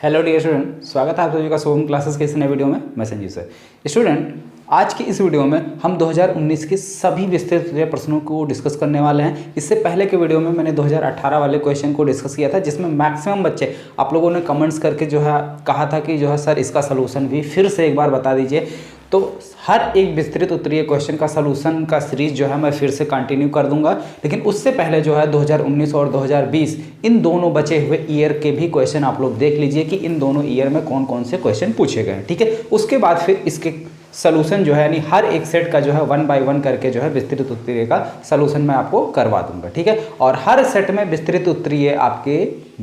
Hello dear student, स्वागत है आप सभी का सोम क्लासेस के इस नए वीडियो में। मैं संजीव सर। स्टूडेंट, आज की इस वीडियो में हम 2019 के सभी विस्तृत प्रश्नों को डिस्कस करने वाले हैं। इससे पहले के वीडियो में मैंने 2018 वाले क्वेश्चन को डिस्कस किया था, जिसमें मैक्सिमम बच्चे आप लोगों ने कमेंट्स करके जो है कहा था कि जो है सर इसका सलूशन भी फिर से एक बार बता दीजिए। तो हर एक विस्तृत उत्तरीय क्वेश्चन का सलूशन का सीरीज जो है मैं फिर से कंटिन्यू कर दूंगा। लेकिन उससे पहले जो है 2019 और 2020 इन दोनों बचे हुए ईयर के भी क्वेश्चन आप लोग देख लीजिए कि इन दोनों ईयर में कौन कौन से क्वेश्चन पूछे गए हैं। ठीक है, उसके बाद फिर इसके सलूशन जो है यानी हर एक सेट का जो है 1 बाय 1 करके जो है विस्तृत उत्तरीय का सलूशन मैं आपको करवा दूंगा। ठीक है, और हर सेट में विस्तृत उत्तरीय आपके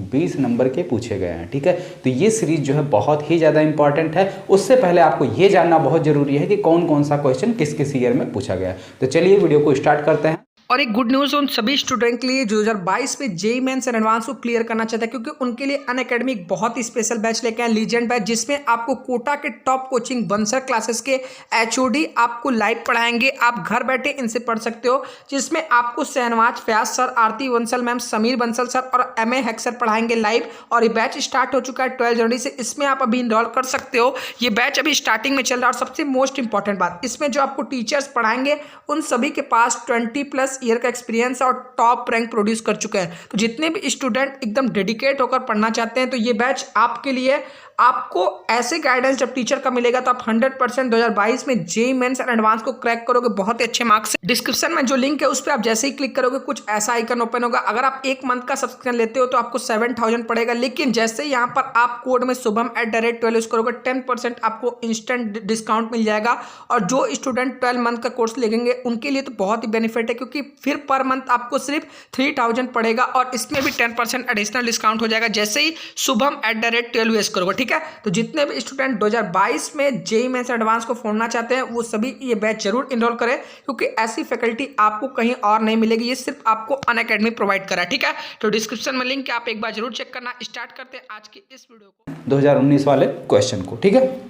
20 नंबर के पूछे गए हैं। ठीक है, तो ये सीरीज जो है बहुत ही ज़्यादा इंपॉर्टेंट है। उससे पहले आपको ये जानना बहुत जरूरी है कि कौन कौन सा क्वेश्चन किस किस ईयर में पूछा गया है। तो चलिए वीडियो को स्टार्ट करते हैं। और एक गुड न्यूज़ उन सभी स्टूडेंट के लिए जो 2022 में जेईई मेंस एंड एडवांस को क्लियर करना चाहता है, क्योंकि उनके लिए अनअकैडमी एक बहुत ही स्पेशल बैच लेके आए, लीजेंड बैच, जिसमें आपको कोटा के टॉप कोचिंग बंसर क्लासेस के एचओडी आपको लाइव पढ़ाएंगे। आप घर बैठे इनसे पढ़ सकते हो, जिसमें आपको शहनवाज फयाज सर, आरती बंसल मैम, समीर बंसल सर और एमए हैक सर पढ़ाएंगे लाइव। और ये बैच स्टार्ट हो चुका है 12 जनवरी से। इसमें आप अभी इनरोल कर सकते हो। ये बैच अभी स्टार्टिंग में चल रहा है। और सबसे मोस्ट इंपॉर्टेंट बात, इसमें जो आपको टीचर्स पढ़ाएंगे उन सभी के पास 20+ ईयर का एक्सपीरियंस और टॉप रैंक प्रोड्यूस कर चुके हैं। तो जितने भी स्टूडेंट एकदम डेडिकेट होकर पढ़ना चाहते हैं, तो ये बैच आपके लिए। आपको ऐसे गाइडेंस जब टीचर का मिलेगा तो आप 100% 2022 में जेईई मेंस एंड एडवांस को क्रैक करोगे बहुत ही अच्छे मार्क्स से। डिस्क्रिप्शन में जो लिंक है उस पर आप जैसे ही क्लिक करोगे कुछ ऐसा आइकन ओपन होगा। अगर आप 1 मंथ का सब्सक्रिप्शन लेते हो तो आपको 7000 पड़ेगा। लेकिन जैसे ही यहाँ पर आप कोड में शुभम@12 यूज करोगे 10% आपको इंस्टेंट डिस्काउंट मिल जाएगा। और जो स्टूडेंट 12 मंथ का कोर्स लेंगे उनके लिए तो बहुत ही बेनिफिट है, क्योंकि फिर पर मंथ आपको सिर्फ 3000 पड़ेगा और इसमें भी 10% एडिशनल डिस्काउंट हो जाएगा जैसे ही शुभम@12 यूज करोगे। ठीक है, तो जितने भी स्टूडेंट 2022 में जेईई मेंस एडवांस को फोड़ना चाहते हैं वो सभी ये बैच जरूर इनरोल करें, क्योंकि ऐसी फैकल्टी आपको कहीं और नहीं मिलेगी। ये सिर्फ आपको अनअकैडमी प्रोवाइड करा। ठीक है, तो डिस्क्रिप्शन में लिंक है, आप एक बार जरूर चेक करना। स्टार्ट करते हैं आज की इस वीडियो को, 2019 वाले क्वेश्चन को। ठीक है,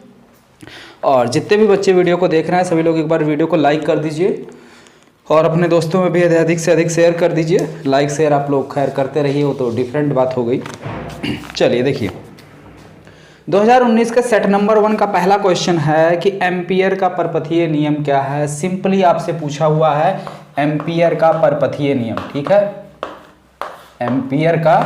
और जितने भी बच्चे वीडियो को देख रहे हैं सभी लोग एक बार वीडियो को लाइक कर दीजिए और अपने दोस्तों में भी अधिक से अधिक शेयर कर दीजिए। लाइक शेयर आप लोग खैर करते रहिए, वो तो डिफरेंट बात हो गई। चलिए देखिए, 2019 के सेट नंबर 1 का पहला क्वेश्चन है कि एम्पियर का परपथीय नियम क्या है। सिंपली आपसे पूछा हुआ है एम्पियर का परपथीय नियम। ठीक है, एम्पियर का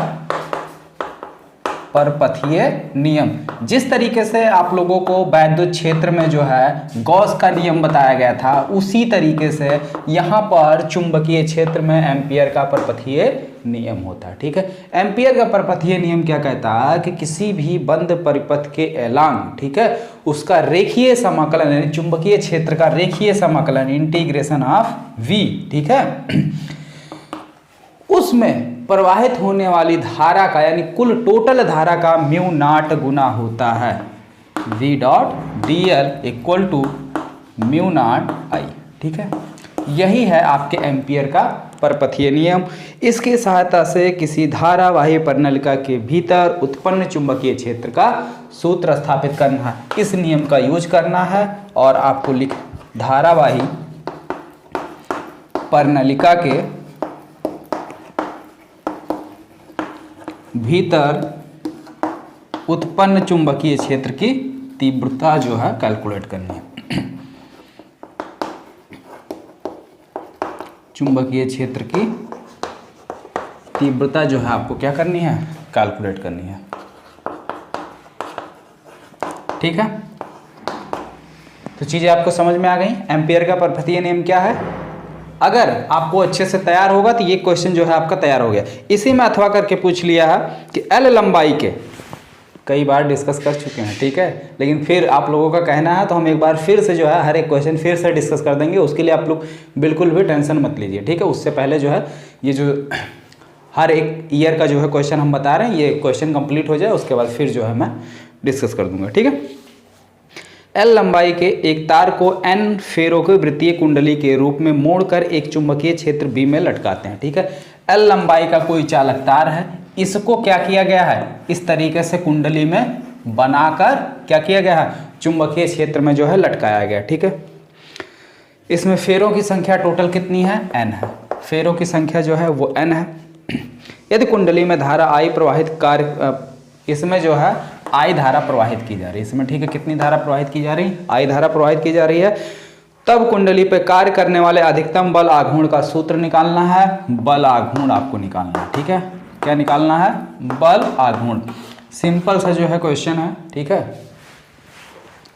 परपथीय नियम। जिस तरीके से आप लोगों को वैद्युत क्षेत्र में जो है गॉस का नियम बताया गया था, उसी तरीके से यहाँ पर चुंबकीय क्षेत्र में एम्पियर का परपथीय नियम होता है। ठीक है, एम्पियर का परपथीय नियम क्या कहता है कि किसी भी बंद परिपथ के एलांग, ठीक है, उसका रेखीय समाकलन यानी चुंबकीय क्षेत्र का रेखीय समाकलन इंटीग्रेशन ऑफ वी, ठीक है, उसमें प्रवाहित होने वाली धारा का यानी कुल टोटल धारा का म्यू नॉट गुना होता है V dot D L equal to mu nought I. ठीक है, यही है आपके एम्पियर का परपथीय नियम। इसकी सहायता से किसी धारावाही प्रणालिका के भीतर उत्पन्न चुंबकीय क्षेत्र का सूत्र स्थापित करना है। इस नियम का यूज करना है और आपको लिख धारावाही प्रणालिका के भीतर उत्पन्न चुंबकीय क्षेत्र की तीव्रता जो है कैलकुलेट करनी है। चुंबकीय क्षेत्र की तीव्रता जो है आपको क्या करनी है, कैलकुलेट करनी है। ठीक है, तो चीजें आपको समझ में आ गई। एम्पियर का परपथीय नियम क्या है, अगर आपको अच्छे से तैयार होगा तो ये क्वेश्चन जो है आपका तैयार हो गया। इसी में अथवा करके पूछ लिया है कि एल लंबाई के, कई बार डिस्कस कर चुके हैं। ठीक है, लेकिन फिर आप लोगों का कहना है तो हम एक बार फिर से जो है हर एक क्वेश्चन फिर से डिस्कस कर देंगे। उसके लिए आप लोग बिल्कुल भी टेंशन मत लीजिए। ठीक है, उससे पहले जो है ये जो हर एक ईयर का जो है क्वेश्चन हम बता रहे हैं, ये क्वेश्चन कंप्लीट हो जाए उसके बाद फिर जो है मैं डिस्कस कर दूंगा। ठीक है, एल लंबाई के एक तार को एन फेरों के वृत्तीय कुंडली के रूप में मोड़कर एक चुंबकीय क्षेत्र बी में लटकाते हैं। ठीक है, एल लंबाई का कोई चालक तार है, इसको क्या किया गया है, इस तरीके से कुंडली में बनाकर क्या किया गया है, चुंबकीय क्षेत्र में जो है लटकाया गया। ठीक है, इसमें फेरों की संख्या टोटल कितनी है, एन है। फेरों की संख्या जो है वो एन है। यदि कुंडली में धारा आई प्रवाहित कार्य, इसमें जो है आई धारा प्रवाहित की जा रही है इसमें, ठीक है। कितनी धारा प्रवाहित की जा रही है? आई धारा प्रवाहित की जा रही है। तब कुंडली पे कार्य करने वाले अधिकतम बल आघूर्ण का सूत्र निकालना है। बल आघूर्ण आपको निकालना है, ठीक है। क्या निकालना है? बल आघूर्ण। सिंपल सा जो है क्वेश्चन है, ठीक है।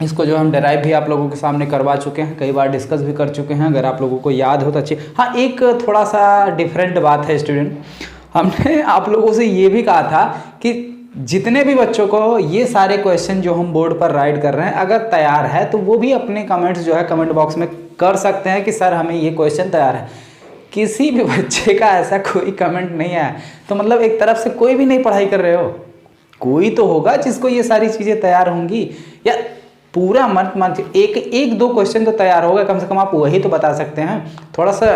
इसको जो हम डेराइव भी आप लोगों के सामने करवा चुके हैं, कई बार डिस्कस भी कर चुके हैं, अगर आप लोगों को याद हो तो अच्छी। हाँ, एक थोड़ा सा डिफरेंट बात है स्टूडेंट, हमने आप लोगों से ये भी कहा था कि जितने भी बच्चों को ये सारे क्वेश्चन जो हम बोर्ड पर राइट कर रहे हैं अगर तैयार है तो वो भी अपने कमेंट्स जो है कमेंट बॉक्स में कर सकते हैं कि सर हमें ये क्वेश्चन तैयार है। किसी भी बच्चे का ऐसा कोई कमेंट नहीं है, तो मतलब एक तरफ से कोई भी नहीं पढ़ाई कर रहे हो, कोई तो होगा जिसको ये सारी चीज़ें तैयार होंगी। या पूरा मत एक दो क्वेश्चन तो तैयार होगा कम से कम, आप वही तो बता सकते हैं। थोड़ा सा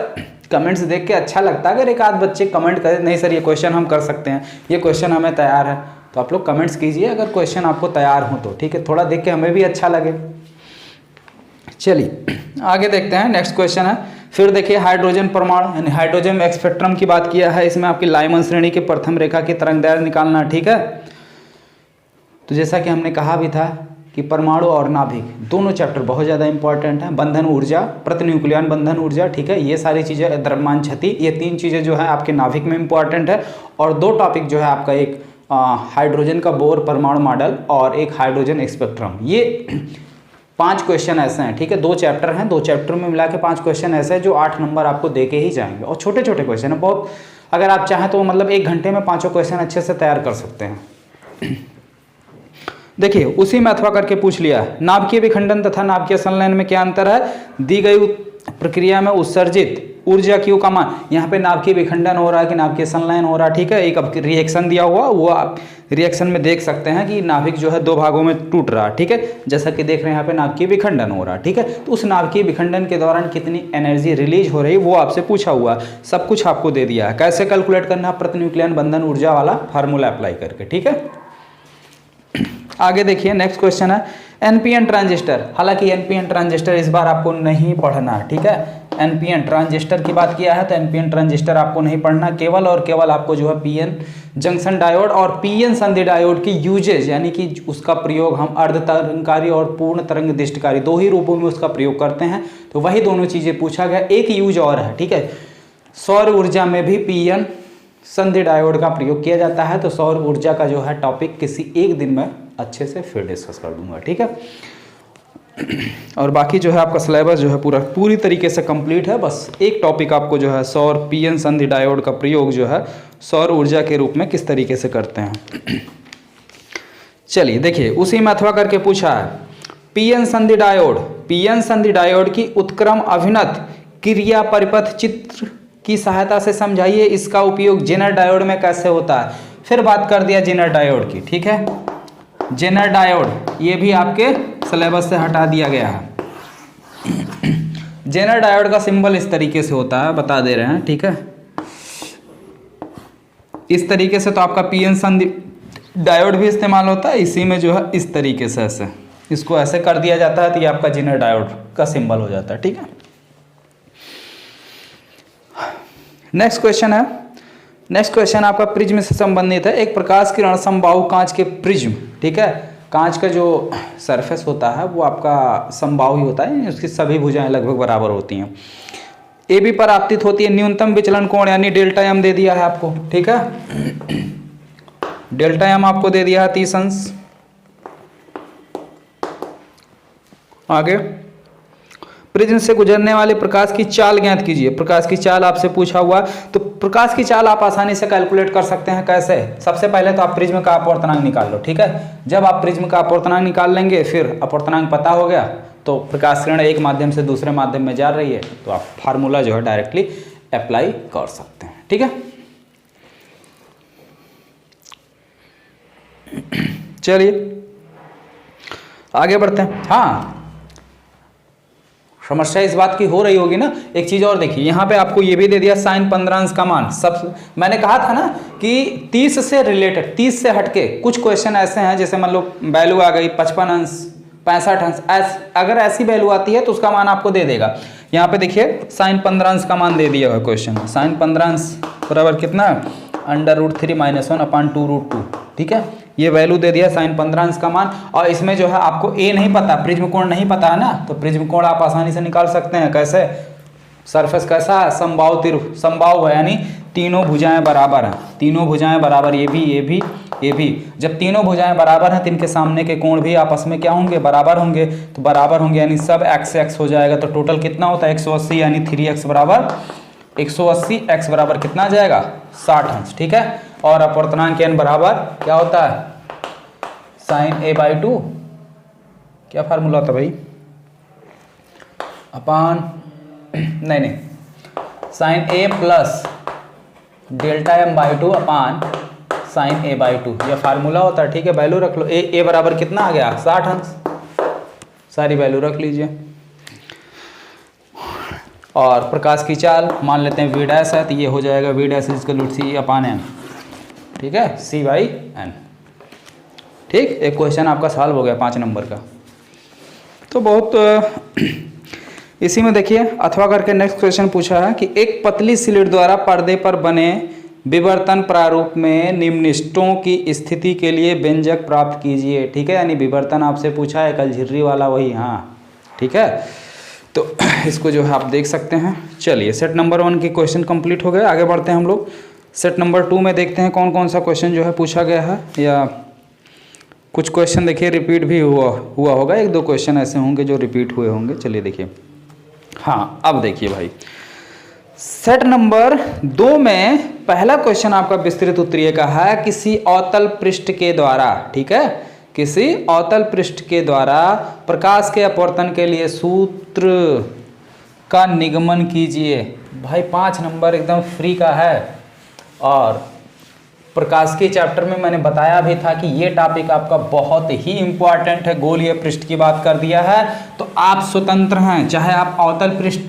कमेंट्स देख के अच्छा लगता है अगर एक आध बच्चे कमेंट करें नहीं सर ये क्वेश्चन हम कर सकते हैं, ये क्वेश्चन हमें तैयार है, तो आप लोग कमेंट्स कीजिए अगर क्वेश्चन आपको तैयार हो तो, ठीक है। थोड़ा देख के हमें भी अच्छा लगे। चलिए आगे देखते हैं, नेक्स्ट क्वेश्चन है। फिर देखिए हाइड्रोजन परमाणु यानी हाइड्रोजन स्पेक्ट्रम की बात किया है। इसमें आपकी लाइमन श्रेणी के प्रथम रेखा की तरंग दैर्घ्य निकालना, ठीक है। तो जैसा कि हमने कहा भी था कि परमाणु और नाभिक दोनों चैप्टर बहुत ज़्यादा इंपॉर्टेंट हैं। बंधन ऊर्जा, प्रतिन्यूक्लियन बंधन ऊर्जा, ठीक है, ये सारी चीज़ें, द्रव्यमान क्षति, ये तीन चीज़ें जो है आपके नाभिक में इंपॉर्टेंट है। और दो टॉपिक जो है आपका, एक हाइड्रोजन का बोर परमाणु मॉडल और एक हाइड्रोजन स्पेक्ट्रम, ये 5 क्वेश्चन ऐसे हैं, ठीक है। 2 चैप्टर हैं, 2 चैप्टर में मिला के 5 क्वेश्चन ऐसे हैं जो 8 नंबर आपको दे के ही जाएंगे। और छोटे छोटे क्वेश्चन है बहुत, अगर आप चाहें तो मतलब 1 घंटे में 5 क्वेश्चन अच्छे से तैयार कर सकते हैं। देखिए उसी में अथवा करके पूछ लिया, नाभिकीय विखंडन तथा नाभिकीय संलयन में क्या अंतर है? दी गई प्रक्रिया में उत्सर्जित ऊर्जा Q का मान, यहाँ पे नाभिकीय विखंडन हो रहा है कि नाभिकीय संलयन हो रहा है, ठीक है। एक अब रिएक्शन दिया हुआ, वो आप रिएक्शन में देख सकते हैं कि नाभिक जो है 2 भागों में टूट रहा है, ठीक है। जैसा कि देख रहे हैं यहाँ पे नाभिकीय विखंडन हो रहा है, ठीक है। तो उस नाभिकीय विखंडन के दौरान कितनी एनर्जी रिलीज हो रही है वो आपसे पूछा हुआ, सब कुछ आपको दे दिया है। कैसे कैलकुलेट करना है? प्रतिन्यूक्लियन बंधन ऊर्जा वाला फार्मूला अप्लाई करके, ठीक है। आगे देखिए नेक्स्ट क्वेश्चन है एनपीएन ट्रांजिस्टर। हालांकि एनपीएन ट्रांजिस्टर इस बार आपको नहीं पढ़ना है, ठीक है। एनपीएन ट्रांजिस्टर की बात किया है तो एनपीएन ट्रांजिस्टर आपको नहीं पढ़ना, केवल और केवल आपको जो है पीएन जंक्शन डायोड और पीएन संधि डायोड की यूजेज यानी कि उसका प्रयोग हम अर्ध तरंगकारी और पूर्ण तरंग दिष्टकारी 2 ही रूपों में उसका प्रयोग करते हैं। तो वही दोनों चीजें पूछा गया। एक यूज और है, ठीक है, सौर ऊर्जा में भी पीएन संधि डायोड का प्रयोग किया जाता है। तो सौर ऊर्जा का जो है टॉपिक किसी एक दिन में अच्छे से फिर डिस्कस कर दूंगा, ठीक है। और बाकी जो है आपका सिलेबस जो है पूरी तरीके से कंप्लीट है। बस एक टॉपिक आपको जो है सौर पीएन संधि डायोड का प्रयोग जो है सौर ऊर्जा के रूप में किस तरीके से करते हैं। चलिए देखिए उसी में अथवा करके पूछा है पीएन संधि डायोड की उत्क्रम अभिनत क्रिया परिपथ चित्र की सहायता से समझाइए। इसका उपयोग जेनर डायोड में कैसे होता है? फिर बात कर दिया जेनर डायोड की, ठीक है। जेनर डायोड ये भी आपके सिलेबस से हटा दिया गया है। जेनर डायोड का सिंबल इस तरीके से होता है, बता दे रहे हैं, ठीक है। इस तरीके से तो आपका पीएन संधि डायोड भी इस्तेमाल होता है। इसी में जो है इस तरीके से ऐसे इसको ऐसे कर दिया जाता है तो ये आपका जेनर डायोड का सिंबल हो जाता है, ठीक है। नेक्स्ट क्वेश्चन आपका प्रिज्म से संबंधित है। एक प्रकाश किरण समबाहु कांच के प्रिज्म, ठीक है, कांच का जो सरफेस होता है वो आपका समबाहु ही होता है, उसकी सभी भुजाएं लगभग बराबर होती हैं। ए बी पर आपतित होती है न्यूनतम विचलन कोण यानी डेल्टा एम दे दिया है आपको, ठीक है। डेल्टा एम आपको दे दिया है 30 अंश। आगे प्रिज्म से गुजरने वाले प्रकाश की चाल ज्ञात कीजिए। प्रकाश की चाल आपसे पूछा हुआ, तो प्रकाश की चाल आप आसानी से कैलकुलेट कर सकते हैं। कैसे? सबसे पहले तो आप प्रिज्म का अपवर्तनांक निकाल लो, ठीक है। जब आप प्रिज्म का अपवर्तनांक निकाल लेंगे, फिर अपवर्तनांक पता हो गया तो प्रकाश किरण एक माध्यम से दूसरे माध्यम में जा रही है तो आप फार्मूला जो है डायरेक्टली अप्लाई कर सकते हैं, ठीक है। चलिए आगे बढ़ते हैं। हाँ, समस्या इस बात की हो रही होगी ना। एक चीज और देखिए, यहाँ पे आपको ये भी दे दिया sin 15 अंश का मान। सब मैंने कहा था ना कि 30 से रिलेटेड, 30 से हटके कुछ क्वेश्चन ऐसे हैं जैसे मान लो वैल्यू आ गई 55 अंश, 65 अंश, अगर ऐसी वैल्यू आती है तो उसका मान आपको दे देगा। यहाँ पे देखिए sin 15 अंश का मान दे दिया हुआ क्वेश्चन। sin 15 अंश बराबर कितना? √3 - 1/2√2, ठीक है। ये वैल्यू दे दिया sin 15 अंश का मान। और इसमें जो है आपको ए नहीं पता, प्रिज्म कोण नहीं पता है ना, तो प्रिज्म कोण आप आसानी से निकाल सकते हैं। कैसे? सरफेस कैसा है? समबाहु त्रिभुज, समबाहु है यानी तीनों भुजाएं बराबर हैं, तीनों भुजाएं बराबर, ये भी ये भी ये भी। जब तीनों भुजाएं बराबर हैं तो इनके सामने के कोण भी आपस में क्या होंगे? बराबर होंगे। तो बराबर होंगे यानी सब x x हो जाएगा। तो टोटल कितना होता है? 180 यानी 3x बराबर 180, x बराबर कितना आ जाएगा? 60 अंश। ठीक है। और अपवर्तनांक n बराबर क्या होता है? sin a/2। क्या फार्मूला होता है भाई? अपान नहीं sin a plus delta m/2 upon sin a/2, यह फार्मूला होता है। ठीक है, वैल्यू रख लो। a बराबर कितना आ गया? 60 अंश। सारी वैल्यू रख लीजिए। और प्रकाश की चाल मान लेते हैं v डैश है, तो ये हो जाएगा v dash equal to c upon n। ठीक है, c/n। ठीक, एक क्वेश्चन आपका सॉल्व हो गया 5 नंबर का। तो बहुत इसी में देखिए अथवा करके नेक्स्ट क्वेश्चन पूछा है कि एक पतली स्लिट द्वारा पर्दे पर बने विवर्तन प्रारूप में निम्नलिखितों की स्थिति के लिए व्यंजक प्राप्त कीजिए। ठीक है, यानी विवर्तन आपसे पूछा है, कल झिर्री वाला वही। हाँ ठीक है, तो इसको जो है आप देख सकते हैं। चलिए, सेट नंबर 1 की क्वेश्चन कंप्लीट हो गए। आगे बढ़ते हैं हम लोग सेट नंबर 2 में, देखते हैं कौन कौन सा क्वेश्चन जो है पूछा गया है, या कुछ क्वेश्चन देखिए रिपीट भी हुआ होगा। 1-2 क्वेश्चन ऐसे होंगे जो रिपीट हुए होंगे। चलिए देखिए, हाँ अब देखिए भाई, सेट नंबर 2 में पहला क्वेश्चन आपका विस्तृत उत्तरीय का है, किसी अवतल पृष्ठ के द्वारा, ठीक है, किसी अवतल पृष्ठ के द्वारा प्रकाश के अपवर्तन के लिए सूत्र का निगमन कीजिए। भाई 5 नंबर एकदम फ्री का है। और प्रकाश के चैप्टर में मैंने बताया भी था कि ये टॉपिक आपका बहुत ही इंपॉर्टेंट है। गोलीय पृष्ठ की बात कर दिया है तो आप स्वतंत्र हैं, चाहे आप अवतल पृष्ठ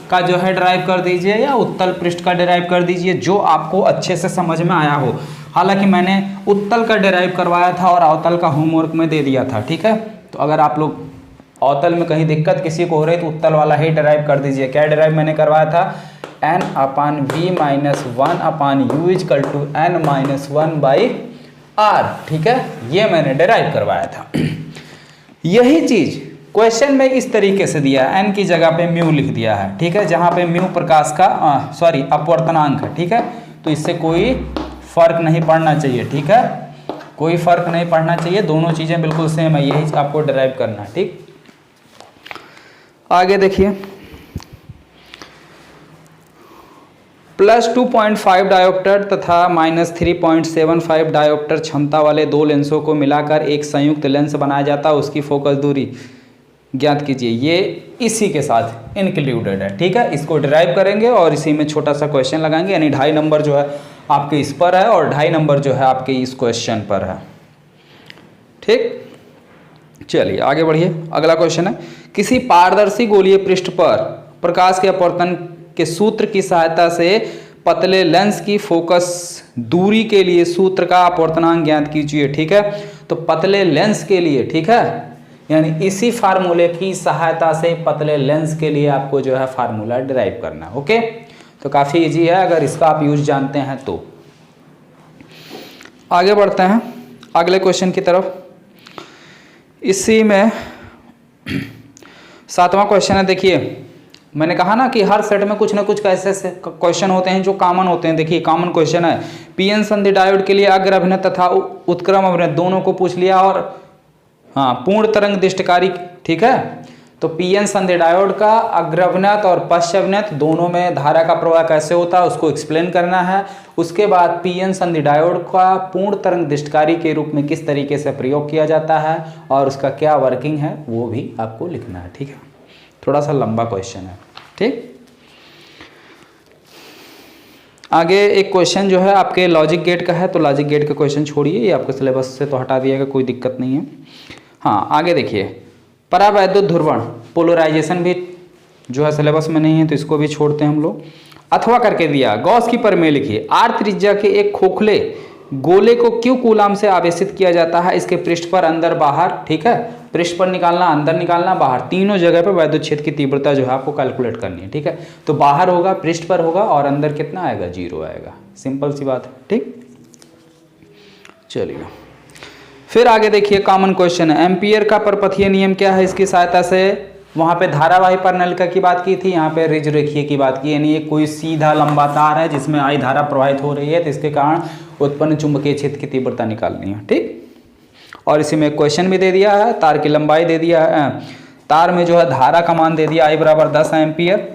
का जो है ड्राइव कर दीजिए या उत्तल पृष्ठ का ड्राइव कर दीजिए, जो आपको अच्छे से समझ में आया हो। हालांकि मैंने उत्तल का ड्राइव करवाया था और अवतल का होमवर्क में दे दिया था। ठीक है, तो अगर आप लोग अवतल में कहीं दिक्कत किसी को हो रही तो उत्तल वाला ही ड्राइव कर दीजिए। क्या ड्राइव मैंने करवाया था? n/v-1/u = n-1/r। ठीक है, ये मैंने डिराइव करवाया था। यही चीज क्वेश्चन में इस तरीके से दिया है, n की जगह पे म्यू लिख दिया है। ठीक है, जहां पे म्यू प्रकाश का अपवर्तनांक है। ठीक है, तो इससे कोई फर्क नहीं पड़ना चाहिए। ठीक है, कोई फर्क नहीं पड़ना चाहिए, दोनों चीजें बिल्कुल सेम है, यही आपको डिराइव करना है। ठीक, आगे देखिए, +2.5 डायोप्टर तथा -3.75 डायोप्टर क्षमता वाले 2 लेंसों को मिलाकर एक संयुक्त लेंस बनाया जाता है, उसकी फोकस दूरी ज्ञात कीजिए। ये इसी के साथ इंक्लूडेड है। ठीक है, इसको डिराइव करेंगे और इसी में छोटा सा क्वेश्चन लगाएंगे, यानी 2.5 नंबर जो है आपके इस पर है और 2.5 नंबर जो है आपके इस क्वेश्चन पर है। ठीक, चलिए आगे बढ़िए। अगला क्वेश्चन है, किसी पारदर्शी गोलीय पृष्ठ पर प्रकाश के अपवर्तन के सूत्र की सहायता से पतले लेंस की फोकस दूरी के लिए सूत्र का अपवर्तनांक ज्ञात कीजिए। ठीक है, तो पतले लेंस के लिए, ठीक है, यानी इसी फार्मूले की सहायता से पतले लेंस के लिए आपको जो है फार्मूला डिराइव करना है। ओके, तो काफी इजी है अगर इसका आप यूज जानते हैं तो। आगे बढ़ते हैं अगले क्वेश्चन की तरफ। इसी में 7वां क्वेश्चन है। देखिए, मैंने कहा ना कि हर सेट में कुछ ना कुछ ऐसे क्वेश्चन होते हैं जो कॉमन होते हैं। देखिए, कॉमन क्वेश्चन है, पीएन संधि डायोड के लिए अग्र अभिनत तथा उत्क्रम अभिनत दोनों को पूछ लिया, और हाँ पूर्ण तरंग दिष्टकारी। ठीक है, तो पीएन संधि डायोड का अग्र अभिनत और पश्च अभिनत दोनों में धारा का प्रवाह कैसे होता है उसको एक्सप्लेन करना है। उसके बाद पीएन संधि डायोड का पूर्ण तरंग दिष्टकारी के रूप में किस तरीके से प्रयोग किया जाता है और उसका क्या वर्किंग है वो भी आपको लिखना है। ठीक है, थोड़ा सा लंबा क्वेश्चन है। ठीक, आगे एक क्वेश्चन जो है आपके लॉजिक गेट का है, तो लॉजिक गेट का क्वेश्चन छोड़िए, ये आपके सिलेबस से तो हटा दिएगा, कोई दिक्कत नहीं है। हाँ, आगे देखिए, परावैद्युत ध्रुवण पोलराइजेशन भी जो है सिलेबस में नहीं है, तो इसको भी छोड़ते हैं हम लोग। अथवा करके दिया, गॉस की प्रमेय लिखिए, आर त्रिज्या के एक खोखले गोले को क्यू कूलाम से आवेशित किया जाता है, इसके पृष्ठ पर अंदर बाहर। ठीक है, पृष्ठ पर निकालना, अंदर निकालना, बाहर, तीनों जगह पर वैद्युत क्षेत्र की तीव्रता जो है आपको कैलकुलेट करनी है। ठीक है, तो बाहर होगा, पृष्ठ पर होगा और अंदर कितना आएगा? 0 आएगा। सिंपल सी बात है। ठीक, चलिए फिर आगे देखिए कॉमन क्वेश्चन है, एम्पियर का परपथीय नियम क्या है? इसकी सहायता से वहाँ पे धारावाही परिनलिका की बात की थी, यहाँ पे ऋज रेखीय की बात की, यानी ये कोई सीधा लंबा तार है जिसमें आई धारा प्रवाहित हो रही है, तो इसके कारण उत्पन्न चुंबकीय क्षेत्र की तीव्रता निकालनी है। ठीक, और इसी में क्वेश्चन भी दे दिया है, तार की लंबाई दे दिया है, तार में जो है धारा का मान दे दिया I बराबर 10 एम्पियर।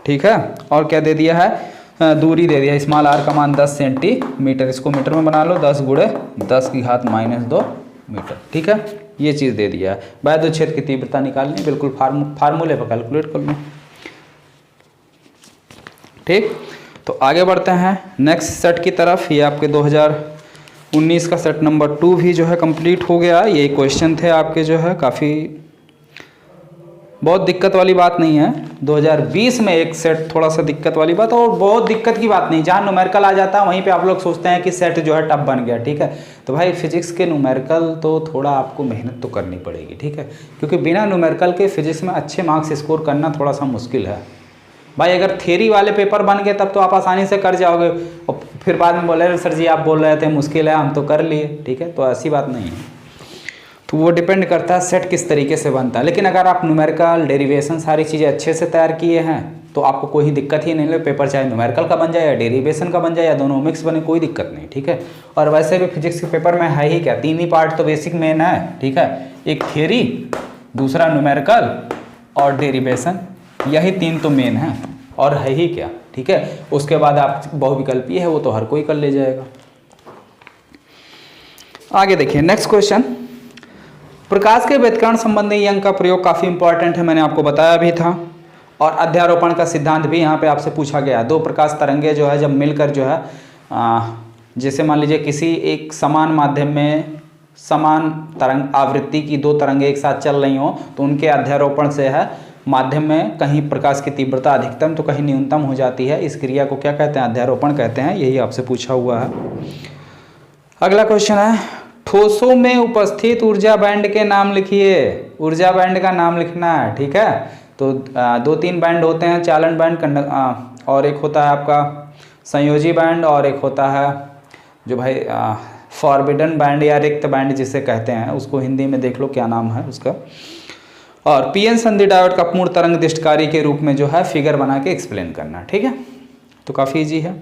ठीक है, और क्या दे दिया है? दूरी दे दिया स्मॉल r का मान 10 सेंटीमीटर, इसको मीटर में बना लो, 10 गुणे 10 की घात -2 मीटर। ठीक है, ये चीज़ दे दिया है। वैद्युत क्षेत्र की तीव्रता निकालनी, बिल्कुल फार्मूले पर कैलकुलेट कर लो। ठीक, तो आगे बढ़ते हैं नेक्स्ट सेट की तरफ। ये आपके 2019 का सेट नंबर 2 भी जो है कंप्लीट हो गया। ये क्वेश्चन थे आपके जो है काफ़ी, बहुत दिक्कत वाली बात नहीं है। 2020 में एक सेट थोड़ा सा दिक्कत वाली बात, और बहुत दिक्कत की बात नहीं, जहाँ न्यूमेरिकल आ जाता है वहीं पे आप लोग सोचते हैं कि सेट जो है टफ बन गया। ठीक है, तो भाई फिजिक्स के न्यूमेरिकल तो थोड़ा आपको मेहनत तो करनी पड़ेगी। ठीक है, क्योंकि बिना न्यूमेरिकल के फिजिक्स में अच्छे मार्क्स स्कोर करना थोड़ा सा मुश्किल है भाई। अगर थ्योरी वाले पेपर बन गए तब तो आप आसानी से कर जाओगे, और फिर बाद में बोले सर जी आप बोल रहे थे मुश्किल है, हम तो कर लिए। ठीक है, तो ऐसी बात नहीं है। तो वो डिपेंड करता है सेट किस तरीके से बनता है। लेकिन अगर आप न्यूमेरिकल डेरिवेशन सारी चीज़ें अच्छे से तैयार किए हैं तो आपको कोई दिक्कत ही नहीं है। पेपर चाहे न्यूमेरिकल का बन जाए या डेरिवेशन का बन जाए या दोनों मिक्स बने, कोई दिक्कत नहीं। ठीक है, और वैसे भी फिजिक्स के पेपर में है ही क्या, 3 ही पार्ट तो बेसिक मेन है। ठीक है, एक थियरी, दूसरा न्यूमेरिकल और डेरिवेशन, यही 3 तो मेन है, और है ही क्या। ठीक है, उसके बाद आप बहुविकल्पीय है वो तो हर कोई कर ले जाएगा। आगे देखिए नेक्स्ट क्वेश्चन, प्रकाश के व्यतिकरण संबंधी अंक का प्रयोग काफ़ी इंपॉर्टेंट है, मैंने आपको बताया भी था। और अध्यारोपण का सिद्धांत भी यहाँ पे आपसे पूछा गया है। 2 प्रकाश तरंगे जो है जब मिलकर जो है जैसे मान लीजिए किसी एक समान माध्यम में समान तरंग आवृत्ति की 2 तरंगे एक साथ चल रही हो, तो उनके अध्यारोपण से है माध्यम में कहीं प्रकाश की तीव्रता अधिकतम तो कहीं न्यूनतम हो जाती है। इस क्रिया को क्या कहते हैं? अध्यारोपण कहते हैं। यही आपसे पूछा हुआ है। अगला क्वेश्चन है, ठोसों में उपस्थित ऊर्जा बैंड के नाम लिखिए। ऊर्जा बैंड का नाम लिखना है। ठीक है, तो 2-3 बैंड होते हैं, चालन बैंड, और एक होता है आपका संयोजी बैंड, और एक होता है जो भाई फॉरबिडन बैंड या रिक्त बैंड जिसे कहते हैं, उसको हिंदी में देख लो क्या नाम है उसका। और पीएन संधि डायोड का पूर्ण तरंग दिष्टकारी के रूप में जो है फिगर बना के एक्सप्लेन करना। ठीक है, तो काफ़ी ईजी है।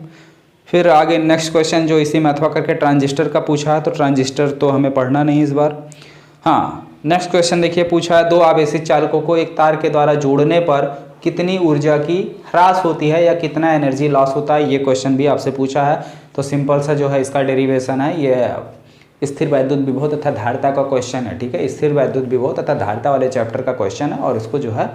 फिर आगे नेक्स्ट क्वेश्चन जो इसी में अथवा करके ट्रांजिस्टर का पूछा है, तो ट्रांजिस्टर तो हमें पढ़ना नहीं इस बार। हाँ, नेक्स्ट क्वेश्चन देखिए पूछा है, 2 आवेशित चालकों को एक तार के द्वारा जोड़ने पर कितनी ऊर्जा की ह्रास होती है या कितना एनर्जी लॉस होता है, ये क्वेश्चन भी आपसे पूछा है। तो सिंपल सा जो है इसका डेरिवेशन है, ये स्थिर वैद्युत विभव तथा धारिता का क्वेश्चन है। ठीक है, स्थिर वैद्युत विभव तथा धारिता वाले चैप्टर का क्वेश्चन है, और इसको जो है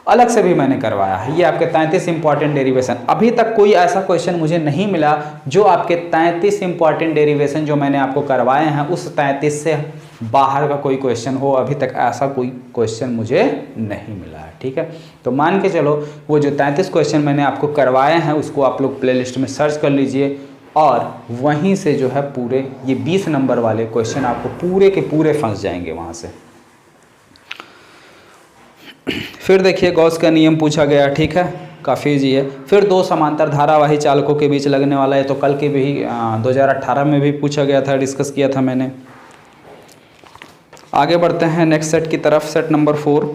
अलग से भी मैंने करवाया है। ये आपके 33 इंपॉर्टेंट डेरिवेशन, अभी तक कोई ऐसा क्वेश्चन मुझे नहीं मिला जो आपके 33 इंपॉर्टेंट डेरिवेशन जो मैंने आपको करवाए हैं उस 33 से बाहर का कोई क्वेश्चन हो। अभी तक ऐसा कोई क्वेश्चन मुझे नहीं मिला है। ठीक है, तो मान के चलो वो जो 33 क्वेश्चन मैंने आपको करवाए हैं उसको आप लोग प्लेलिस्ट में सर्च कर लीजिए, और वहीं से जो है पूरे ये 20 नंबर वाले क्वेश्चन आपको पूरे के पूरे फंस जाएंगे वहाँ से। फिर देखिए गॉस का नियम पूछा गया। ठीक है, काफ़ी ईजी है। फिर 2 समांतर धारावाही चालकों के बीच लगने वाला है, तो कल के भी 2018 में भी पूछा गया था, डिस्कस किया था मैंने। आगे बढ़ते हैं नेक्स्ट सेट की तरफ, सेट नंबर 4।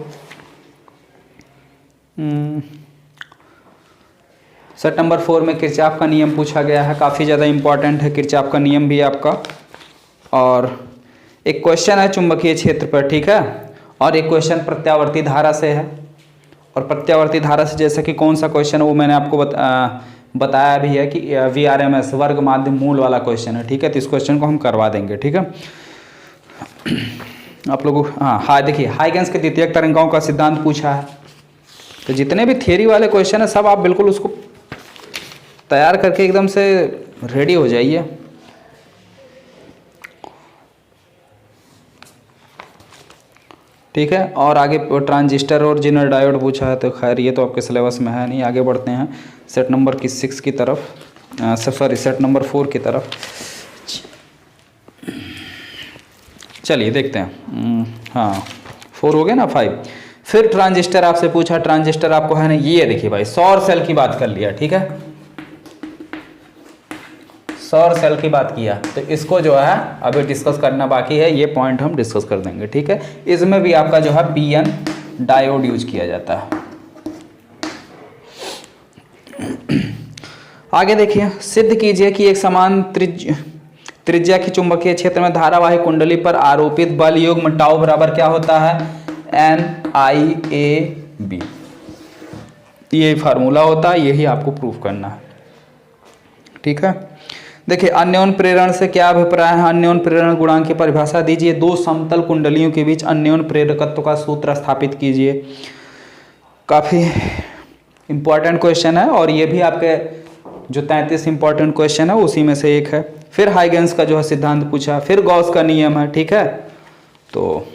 सेट नंबर 4 में किरचॉफ का नियम पूछा गया है, काफ़ी ज़्यादा इंपॉर्टेंट है किरचॉफ का नियम भी आपका। और एक क्वेश्चन है चुंबकीय क्षेत्र पर। ठीक है, और एक क्वेश्चन प्रत्यावर्ती धारा से है। और प्रत्यावर्ती धारा से जैसे कि कौन सा क्वेश्चन है वो मैंने आपको बताया भी है कि VRMS वर्ग माध्य मूल वाला क्वेश्चन है। ठीक है, तो इस क्वेश्चन को हम करवा देंगे। ठीक है, आप लोगों हाँ देखिए हाइगेंस के द्वितीयक तरंगों का सिद्धांत पूछा है। तो जितने भी थियरी वाले क्वेश्चन है सब आप बिल्कुल उसको तैयार करके एकदम से रेडी हो जाइए। ठीक है, और आगे ट्रांजिस्टर और जिनर डायोड पूछा है, तो खैर ये तो आपके सिलेबस में है नहीं। आगे बढ़ते हैं सेट नंबर 6 की तरफ, सॉरी सेट नंबर 4 की तरफ। चलिए देखते हैं। हाँ 4 हो गया ना, 5। फिर ट्रांजिस्टर आपसे पूछा, ट्रांजिस्टर आपको है ना, ये देखिए भाई सौर सेल की बात कर लिया। ठीक है, सौर सेल की बात किया, तो इसको जो है अभी डिस्कस करना बाकी है, ये पॉइंट हम डिस्कस कर देंगे, ठीक है। इसमें भी आपका जो है पीएन डायोड यूज किया जाता है। आगे देखिए, सिद्ध कीजिए कि एक समान त्रिज्या की चुंबकीय क्षेत्र में धारावाही कुंडली पर आरोपित बल युग्म टाउ बराबर क्या होता है, NIAB। ये फार्मूला होता है, यही आपको प्रूफ करना है, ठीक है। देखिए, अन्योन प्रेरण से क्या अभिप्राय है, अन्योन प्रेरण गुणांक की परिभाषा दीजिए, दो समतल कुंडलियों के बीच अन्योन प्रेरकत्व का सूत्र स्थापित कीजिए। काफ़ी इंपॉर्टेंट क्वेश्चन है, और ये भी आपके जो 33 इंपॉर्टेंट क्वेश्चन है उसी में से एक है। फिर हाइगेंस का जो है सिद्धांत पूछा, फिर गॉस का नियम है, ठीक है। तो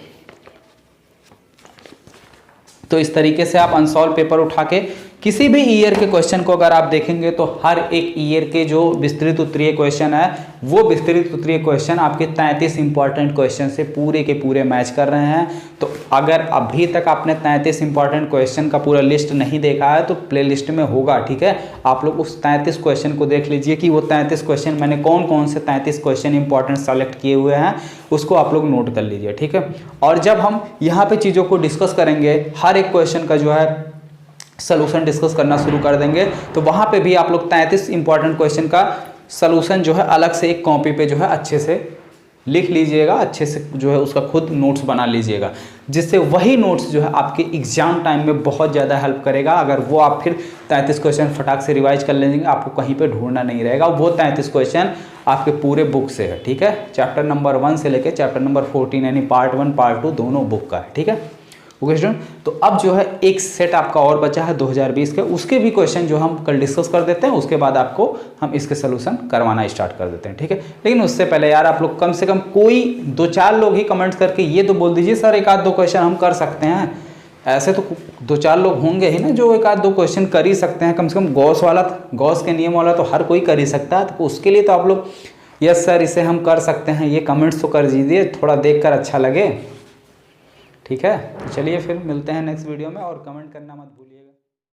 इस तरीके से आप अनसॉल्व पेपर उठा के किसी भी ईयर के क्वेश्चन को अगर आप देखेंगे तो हर एक ईयर के जो विस्तृत उत्तरीय क्वेश्चन है वो विस्तृत उत्तरीय क्वेश्चन आपके 33 इंपॉर्टेंट क्वेश्चन से पूरे के पूरे मैच कर रहे हैं। तो अगर अभी तक आपने 33 इंपॉर्टेंट क्वेश्चन का पूरा लिस्ट नहीं देखा है तो प्ले लिस्ट में होगा, ठीक है। आप लोग उस 33 क्वेश्चन को देख लीजिए कि वो 33 क्वेश्चन मैंने कौन कौन से 33 क्वेश्चन इंपॉर्टेंट सेलेक्ट किए हुए हैं, उसको आप लोग नोट कर लीजिए, ठीक है। और जब हम यहाँ पे चीज़ों को डिस्कस करेंगे, हर एक क्वेश्चन का जो है सलूशन डिस्कस करना शुरू कर देंगे, तो वहाँ पे भी आप लोग 33 इंपॉर्टेंट क्वेश्चन का सलूशन जो है अलग से एक कॉपी पे जो है अच्छे से लिख लीजिएगा, अच्छे से जो है उसका खुद नोट्स बना लीजिएगा, जिससे वही नोट्स जो है आपके एग्जाम टाइम में बहुत ज़्यादा हेल्प करेगा। अगर वो आप फिर 33 क्वेश्चन फटाक से रिवाइज कर लेंगे, आपको कहीं पे ढूंढना नहीं रहेगा, वो 33 क्वेश्चन आपके पूरे बुक से है, ठीक है। चैप्टर नंबर 1 से लेकर चैप्टर नंबर 14 यानी पार्ट 1 पार्ट 2 दोनों बुक का है, ठीक है। ओके स्टूडेंट, तो अब जो है एक सेट आपका और बचा है 2020 के, उसके भी क्वेश्चन जो हम कल डिस्कस कर देते हैं, उसके बाद आपको हम इसके सोल्यूशन करवाना स्टार्ट कर देते हैं, ठीक है। लेकिन उससे पहले यार आप लोग कम से कम कोई 2-4 लोग ही कमेंट्स करके ये तो बोल दीजिए सर 1-2 क्वेश्चन हम कर सकते हैं। ऐसे तो 2-4 लोग होंगे ही ना जो 1-2 क्वेश्चन कर ही सकते हैं, कम से कम गॉस के नियम वाला तो हर कोई कर ही सकता है। तो उसके लिए तो आप लोग यस सर इसे हम कर सकते हैं ये कमेंट्स तो कर दीजिए, थोड़ा देखकर अच्छा लगे, ठीक है। चलिए फिर मिलते हैं नेक्स्ट वीडियो में, और कमेंट करना मत भूलिए।